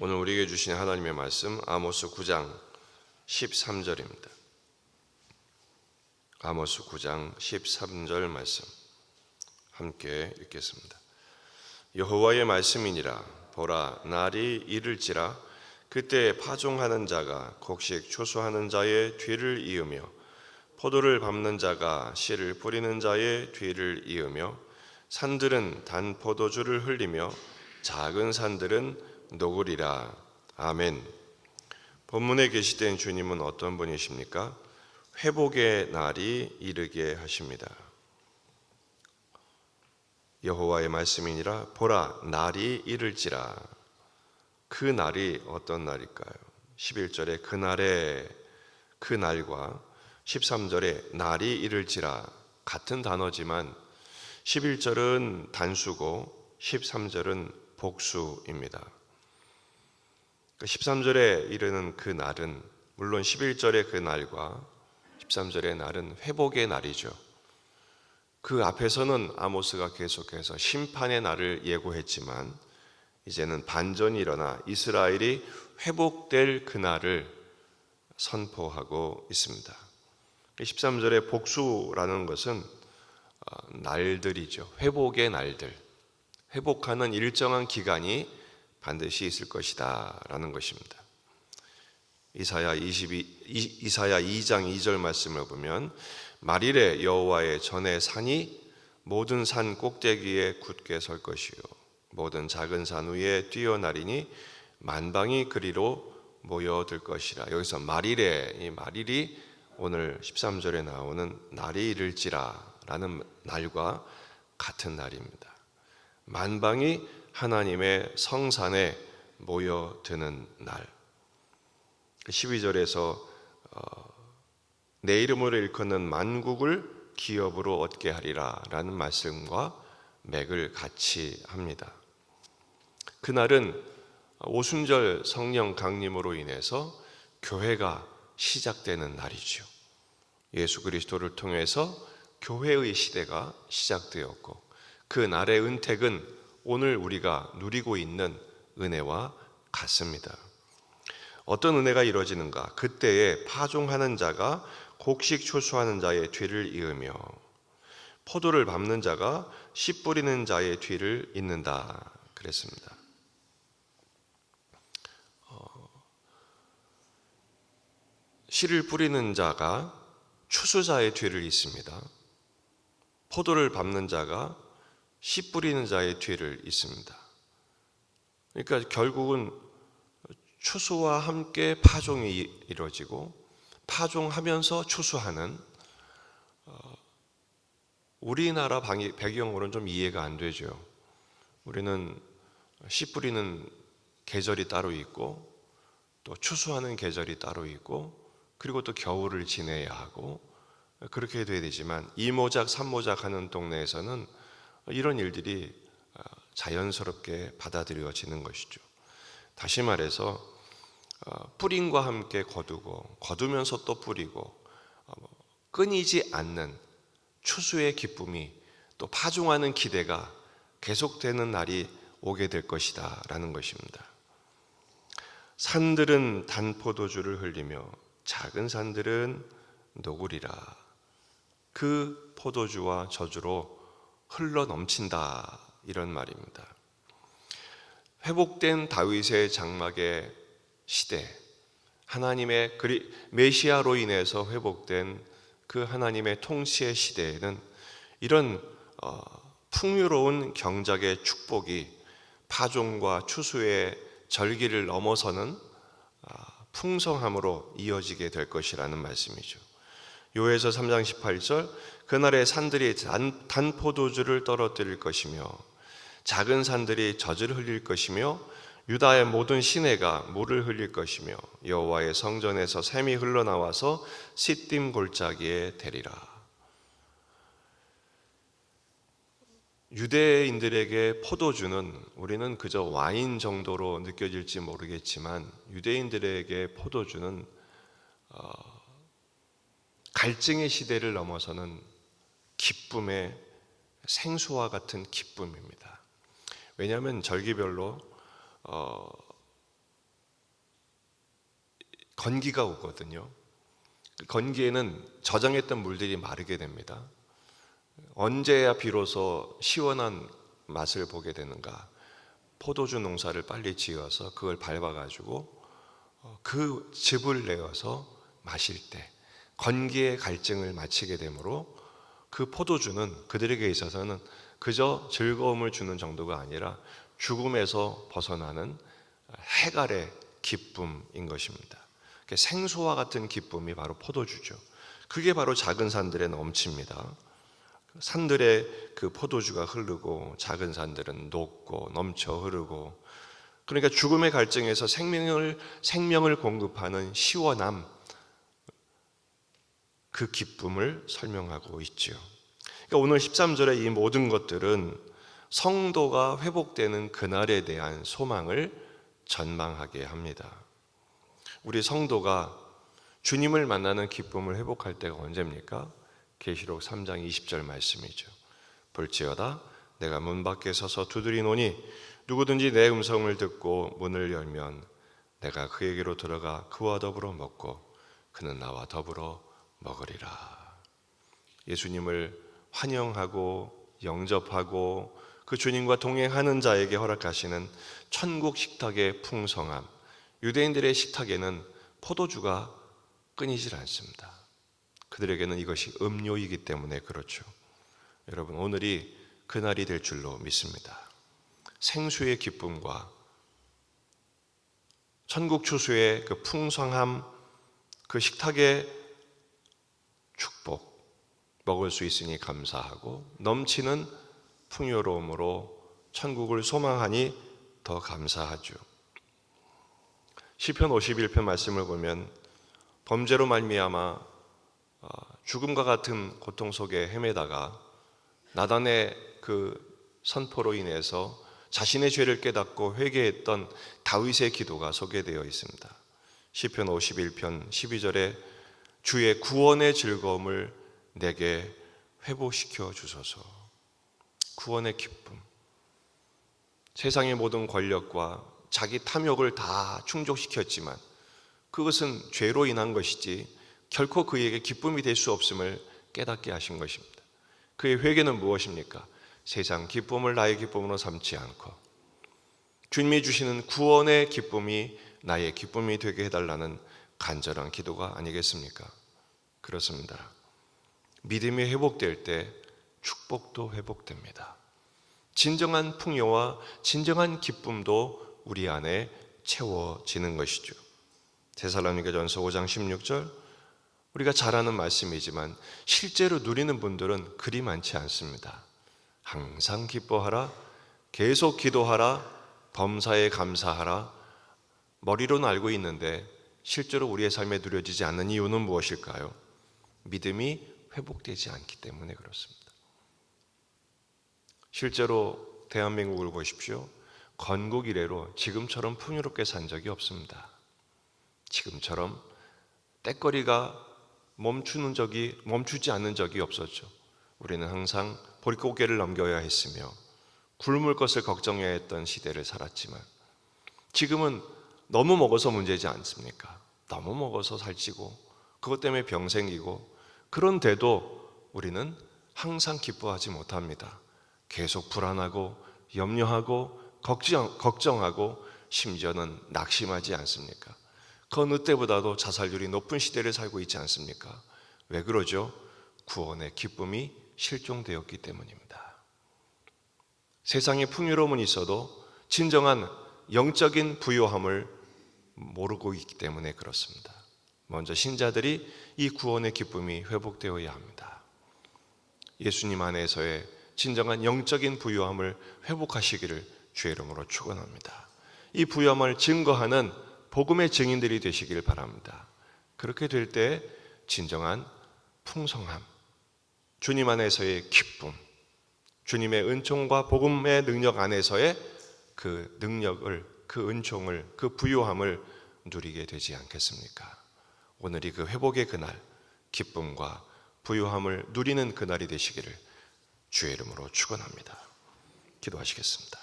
오늘 우리에게 주신 하나님의 말씀 아모스 9장 13절입니다. 아모스 9장 13절 말씀 함께 읽겠습니다. 여호와의 말씀이니라. 보라, 날이 이를지라. 그때 파종하는 자가 곡식 추수하는 자의 뒤를 이으며 포도를 밟는 자가 씨를 뿌리는 자의 뒤를 이으며 산들은 단 포도주를 흘리며 작은 산들은 녹으리라. 아멘. 본문에 계시된 주님은 어떤 분이십니까? 회복의 날이 이르게 하십니다. 여호와의 말씀이니라. 보라, 날이 이를지라. 그 날이 어떤 날일까요? 11절에 그날에, 그 날과 13절에 날이 이를지라 같은 단어지만 11절은 단수고 13절은 복수입니다. 13절에 이르는 그 날은 물론 11절의 그 날과 13절의 날은 회복의 날이죠. 그 앞에서는 아모스가 계속해서 심판의 날을 예고했지만 이제는 반전이 일어나 이스라엘이 회복될 그날을 선포하고 있습니다. 13절의 복수라는 것은 날들이죠. 회복의 날들, 회복하는 일정한 기간이 반드시 있을 것이다 라는 것입니다. 이사야 2장 2절 말씀을 보면 말일에 여호와의 전에 산이 모든 산 꼭대기에 굳게 설 것이요 모든 작은 산 위에 뛰어나리니 만방이 그리로 모여들 것이라. 여기서 말일에, 이 말일이 오늘 13절에 나오는 날이 이를지라 라는 날과 같은 날입니다. 만방이 하나님의 성산에 모여드는 날. 12절에서 내 이름으로 일컫는 만국을 기업으로 얻게 하리라 라는 말씀과 맥을 같이 합니다. 그날은 오순절 성령 강림으로 인해서 교회가 시작되는 날이죠. 예수 그리스도를 통해서 교회의 시대가 시작되었고 그 날의 은택은 오늘 우리가 누리고 있는 은혜와 같습니다. 어떤 은혜가 이루어지는가? 그때에 파종하는 자가 곡식 추수하는 자의 뒤를 이으며 포도를 밟는 자가 씨 뿌리는 자의 뒤를 잇는다 그랬습니다. 씨를 뿌리는 자가 추수자의 뒤를 잇습니다. 포도를 밟는 자가 씨 뿌리는 자의 뒤를 잇습니다. 그러니까 결국은 추수와 함께 파종이 이루어지고 파종하면서 추수하는 우리나라 배경으로는 좀 이해가 안 되죠. 우리는 씨 뿌리는 계절이 따로 있고 또 추수하는 계절이 따로 있고 그리고 또 겨울을 지내야 하고 그렇게 돼야 되지만 이모작 삼모작 하는 동네에서는 이런 일들이 자연스럽게 받아들여지는 것이죠. 다시 말해서 뿌림과 함께 거두고 거두면서 또 뿌리고 끊이지 않는 추수의 기쁨이 또 파종하는 기대가 계속되는 날이 오게 될 것이다 라는 것입니다. 산들은 단 포도주를 흘리며 작은 산들은 녹으리라. 그 포도주와 저주로 흘러 넘친다 이런 말입니다. 회복된 다윗의 장막의 시대, 하나님의 메시아로 인해서 회복된 그 하나님의 통치의 시대에는 이런 풍요로운 경작의 축복이 파종과 추수의 절기를 넘어서는 풍성함으로 이어지게 될 것이라는 말씀이죠. 요에서 3장 18절 그날에 산들이 단 포도주를 떨어뜨릴 것이며 작은 산들이 젖을 흘릴 것이며 유다의 모든 시내가 물을 흘릴 것이며 여호와의 성전에서 샘이 흘러나와서 시딤 골짜기에 대리라. 유대인들에게 포도주는 우리는 그저 와인 정도로 느껴질지 모르겠지만 유대인들에게 포도주는 갈증의 시대를 넘어서는 기쁨의 생수와 같은 기쁨입니다. 왜냐하면 절기별로 건기가 오거든요. 건기에는 저장했던 물들이 마르게 됩니다. 언제야 비로소 시원한 맛을 보게 되는가? 포도주 농사를 빨리 지어서 그걸 밟아가지고 그 즙을 내어서 마실 때 건기의 갈증을 마치게 되므로 그 포도주는 그들에게 있어서는 그저 즐거움을 주는 정도가 아니라 죽음에서 벗어나는 해갈의 기쁨인 것입니다. 생수와 같은 기쁨이 바로 포도주죠. 그게 바로 작은 산들에 넘칩니다. 산들에 그 포도주가 흐르고 작은 산들은 녹고 넘쳐 흐르고, 그러니까 죽음의 갈증에서 생명을 공급하는 시원함, 그 기쁨을 설명하고 있죠. 그러니까 오늘 13절의 이 모든 것들은 성도가 회복되는 그날에 대한 소망을 전망하게 합니다. 우리 성도가 주님을 만나는 기쁨을 회복할 때가 언제입니까? 계시록 3장 20절 말씀이죠. 볼지어다 내가 문 밖에 서서 두드리노니 누구든지 내 음성을 듣고 문을 열면 내가 그에게로 들어가 그와 더불어 먹고 그는 나와 더불어 먹으리라. 예수님을 환영하고 영접하고 그 주님과 동행하는 자에게 허락하시는 천국 식탁의 풍성함, 유대인들의 식탁에는 포도주가 끊이질 않습니다. 그들에게는 이것이 음료이기 때문에 그렇죠. 여러분, 오늘이 그날이 될 줄로 믿습니다. 생수의 기쁨과 천국 추수의 그 풍성함, 그 식탁의 축복, 먹을 수 있으니 감사하고 넘치는 풍요로움으로 천국을 소망하니 더 감사하죠. 시편 51편 말씀을 보면 범죄로 말미암아 죽음과 같은 고통 속에 헤매다가 나단의 그 선포로 인해서 자신의 죄를 깨닫고 회개했던 다윗의 기도가 소개되어 있습니다. 시편 51편 12절에 주의 구원의 즐거움을 내게 회복시켜 주소서. 구원의 기쁨, 세상의 모든 권력과 자기 탐욕을 다 충족시켰지만 그것은 죄로 인한 것이지 결코 그에게 기쁨이 될 수 없음을 깨닫게 하신 것입니다. 그의 회개는 무엇입니까? 세상 기쁨을 나의 기쁨으로 삼지 않고 주님이 주시는 구원의 기쁨이 나의 기쁨이 되게 해달라는 간절한 기도가 아니겠습니까? 그렇습니다. 믿음이 회복될 때 축복도 회복됩니다. 진정한 풍요와 진정한 기쁨도 우리 안에 채워지는 것이죠. 데살로니가전서 5장 16절, 우리가 잘 아는 말씀이지만 실제로 누리는 분들은 그리 많지 않습니다. 항상 기뻐하라, 계속 기도하라, 범사에 감사하라. 머리로는 알고 있는데 실제로 우리의 삶에 누려지지 않는 이유는 무엇일까요? 믿음이 회복되지 않기 때문에 그렇습니다. 실제로 대한민국을 보십시오. 건국 이래로 지금처럼 풍요롭게 산 적이 없습니다. 지금처럼 때거리가 멈추지 않는 적이 없었죠. 우리는 항상 보릿고개를 넘겨야 했으며 굶을 것을 걱정해야 했던 시대를 살았지만 지금은 너무 먹어서 문제지 않습니까? 너무 먹어서 살찌고 그것 때문에 병 생기고, 그런데도 우리는 항상 기뻐하지 못합니다. 계속 불안하고 염려하고 걱정하고 심지어는 낙심하지 않습니까? 그 어느 때보다도 자살률이 높은 시대를 살고 있지 않습니까? 왜 그러죠? 구원의 기쁨이 실종되었기 때문입니다. 세상에 풍요로움은 있어도 진정한 영적인 부요함을 모르고 있기 때문에 그렇습니다. 먼저 신자들이 이 구원의 기쁨이 회복되어야 합니다. 예수님 안에서의 진정한 영적인 부요함을 회복하시기를 주의 이름으로 축원합니다. 이 부요함을 증거하는 복음의 증인들이 되시길 바랍니다. 그렇게 될 때 진정한 풍성함, 주님 안에서의 기쁨, 주님의 은총과 복음의 능력 안에서의 그 능력을, 그 은총을, 그 부요함을 누리게 되지 않겠습니까? 오늘이 그 회복의 그날, 기쁨과 부요함을 누리는 그날이 되시기를 주의 이름으로 축원합니다. 기도하시겠습니다.